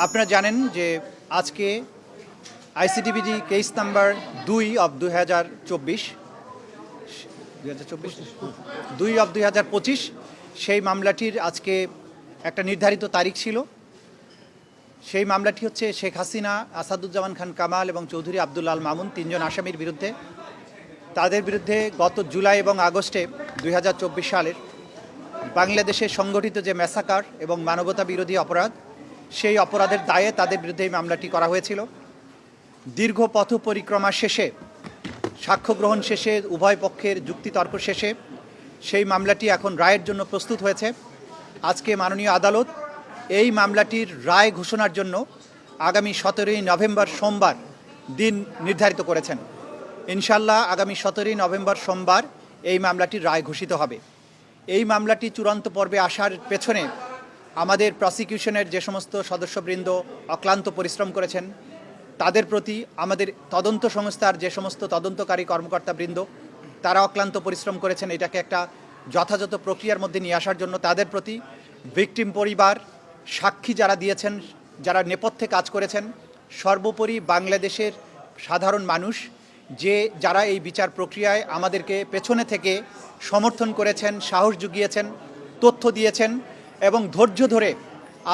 আপনারা জানেন যে আজকে আইসিটিবিডি কেস নাম্বার 2/2025 সেই মামলাটির আজকে একটা নির্ধারিত তারিখ ছিল। সেই মামলাটি হচ্ছে শেখ হাসিনা, আসাদুজ্জামান খান কামাল এবং চৌধুরী আব্দুল আল মামুন, তিনজন আসামির বিরুদ্ধে। তাদের বিরুদ্ধে গত জুলাই এবং আগস্টে 2024 সালের বাংলাদেশে সংগঠিত যে ম্যাসাকার এবং মানবতা বিরোধী অপরাধ, সেই অপরাধের দায়ে তাদের বিরুদ্ধে এই মামলাটি করা হয়েছিল। দীর্ঘ পথ পরিক্রমা শেষে, সাক্ষ্য গ্রহণ শেষে, উভয় পক্ষের যুক্তিতর্ক শেষে সেই মামলাটি এখন রায়ের জন্য প্রস্তুত হয়েছে। আজকে মাননীয় আদালত এই মামলাটির রায় ঘোষণার জন্য আগামী 17ই নভেম্বর সোমবার দিন নির্ধারিত করেছেন। ইনশাল্লাহ আগামী 17ই নভেম্বর সোমবার এই মামলাটির রায় ঘোষিত হবে। এই মামলাটি চূড়ান্ত পর্বে আসার পেছনে আমাদের প্রসিকিউশনের যে সমস্ত সদস্যবৃন্দ অক্লান্ত পরিশ্রম করেছেন, তাদের প্রতি আমাদের তদন্ত সংস্থার যে সমস্ত তদন্তকারী কর্মকর্তাবৃন্দ তারা অক্লান্ত পরিশ্রম করেছেন এটাকে একটা যথাযথ প্রক্রিয়ার মধ্যে নিয়ে আসার জন্য, তাদের প্রতি ভিকটিম পরিবার, সাক্ষী যারা দিয়েছেন, যারা নেপথ্যে কাজ করেছেন, সর্বোপরি বাংলাদেশের সাধারণ মানুষ যারা এই বিচার প্রক্রিয়ায় আমাদেরকে পেছনে থেকে সমর্থন করেছেন, সাহস জুগিয়েছেন, তথ্য দিয়েছেন এবং ধৈর্য ধরে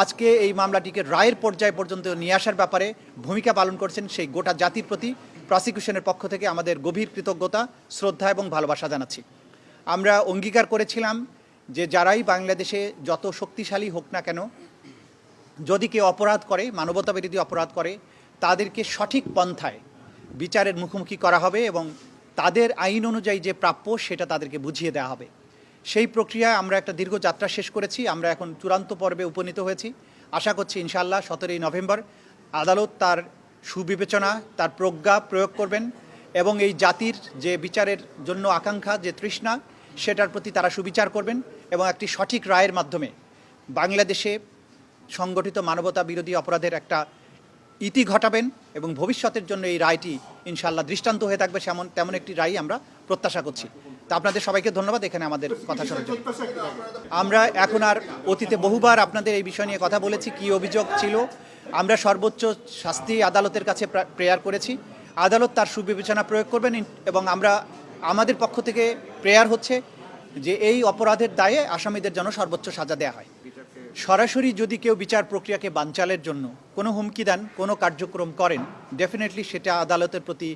আজকে এই মামলাটিকে রায়ের পর্যায় পর্যন্ত নিয়ে আসার ব্যাপারে ভূমিকা পালন করছেন, সেই গোটা জাতির প্রতি প্রসিকিউশনের পক্ষ থেকে আমাদের গভীর কৃতজ্ঞতা, শ্রদ্ধা এবং ভালোবাসা জানাচ্ছি। আমরা অঙ্গীকার করেছিলাম যে যারাই বাংলাদেশে যত শক্তিশালী হোক না কেন, যদি কেউ অপরাধ করে, মানবতা বিরোধী অপরাধ করে, তাদেরকে সঠিক পন্থায় বিচারের মুখোমুখি করা হবে এবং তাদের আইন অনুযায়ী যে প্রাপ্য সেটা তাদেরকে বুঝিয়ে দেওয়া হবে। সেই প্রক্রিয়ায় আমরা একটা দীর্ঘ যাত্রা শেষ করেছি। আমরা এখন চূড়ান্ত পর্বে উপনীত হয়েছি। আশা করছি ইনশাআল্লাহ 17ই নভেম্বর আদালত তার সুবিবেচনা, তার প্রজ্ঞা প্রয়োগ করবেন এবং এই জাতির যে বিচারের জন্য আকাঙ্ক্ষা, যে তৃষ্ণা, সেটার প্রতি তারা সুবিচার করবেন এবং একটি সঠিক রায়ের মাধ্যমে বাংলাদেশে সংগঠিত মানবতা বিরোধী অপরাধের একটা ইতি ঘটাবেন এবং ভবিষ্যতের জন্য এই রায়টি ইনশাআল্লাহ দৃষ্টান্ত হয়ে থাকবে, তেমন একটি রায় আমরা প্রত্যাশা করছি। তা আপনাদের সবাইকে ধন্যবাদ এখানে আমাদের কথা শোনার জন্য। আমরা এখন আর অতীতে বহুবার আপনাদের এই বিষয় নিয়ে কথা বলেছি, কি অভিযোগ ছিল। আমরা সর্বোচ্চ শাস্তি আদালতের কাছে প্রেয়ার করেছি। আদালত তার সুবিবেচনা প্রয়োগ করবেন এবং আমাদের পক্ষ থেকে প্রেয়ার হচ্ছে যে এই অপরাধের দায়ে আসামিদের জন্য সর্বোচ্চ সাজা দেওয়া হয়। সরাসরি যদি কেউ বিচার প্রক্রিয়াকে বানচালের জন্য কোনো হুমকি দেন, কোনো কার্যক্রম করেন, ডেফিনেটলি সেটা আদালতের প্রতি,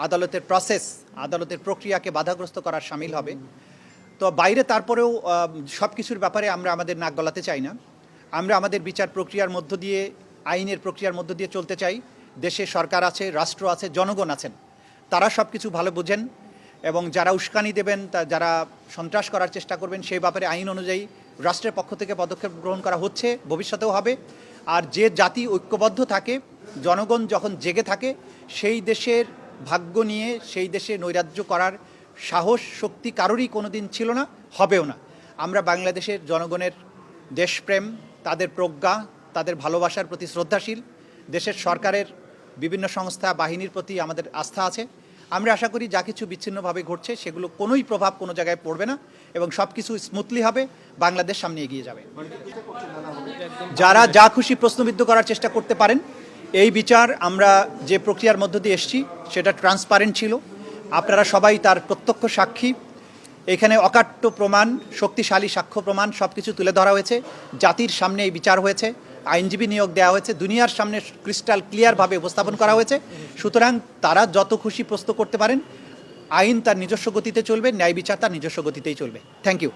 আদালতের প্রসেস, আদালতের প্রক্রিয়াকে বাধাগ্রস্ত করার শামিল হবে। তো বাইরে তারপরেও সব কিছুর ব্যাপারে আমরা আমাদের নাক গলাতে চাই না। আমরা আমাদের বিচার প্রক্রিয়ার মধ্য দিয়ে, আইনের প্রক্রিয়ার মধ্য দিয়ে চলতে চাই। দেশে সরকার আছে, রাষ্ট্র আছে, জনগণ আছেন, তারা সব কিছু ভালো বোঝেন এবং যারা উস্কানি দেবেন, যারা সন্ত্রাস করার চেষ্টা করবেন, সেই ব্যাপারে আইন অনুযায়ী রাষ্ট্রের পক্ষ থেকে পদক্ষেপ গ্রহণ করা হচ্ছে, ভবিষ্যতেও হবে। আর যে জাতি ঐক্যবদ্ধ থাকে, জনগণ যখন জেগে থাকে, সেই দেশের ভাগ্য নিয়ে সেই দেশে নৈরাজ্য করার সাহস, শক্তি কারোরই কোনো দিন ছিল না, হবেও না। আমরা বাংলাদেশের জনগণের দেশপ্রেম, তাদের প্রজ্ঞা, তাদের ভালোবাসার প্রতি শ্রদ্ধাশীল। দেশের সরকারের বিভিন্ন সংস্থা, বাহিনীর প্রতি আমাদের আস্থা আছে। আমরা আশা করি যা কিছু বিচ্ছিন্নভাবে ঘটছে সেগুলো কোনোই প্রভাব কোনো জায়গায় পড়বে না এবং সব কিছু স্মুথলি হবে, বাংলাদেশ সামনে এগিয়ে যাবে। যারা যা খুশি প্রশ্নবিদ্ধ করার চেষ্টা করতে পারেন। এই বিচার আমরা যে প্রক্রিয়ার মধ্য দিয়ে এসেছি সেটা ট্রান্সপারেন্ট ছিল। আপনারা সবাই তার প্রত্যক্ষ সাক্ষী। এখানে অকাট্য প্রমাণ, শক্তিশালী সাক্ষ্য প্রমাণ সব কিছু তুলে ধরা হয়েছে। জাতির সামনে এই বিচার হয়েছে, আইনজীবী নিয়োগ দেওয়া হয়েছে, দুনিয়ার সামনে ক্রিস্টাল ক্লিয়ারভাবে উপস্থাপন করা হয়েছে। সুতরাং তারা যত খুশি প্রশ্ন করতে পারেন। আইন তার নিজস্ব গতিতে চলবে, ন্যায় বিচার তার নিজস্ব গতিতেই চলবে। Thank you.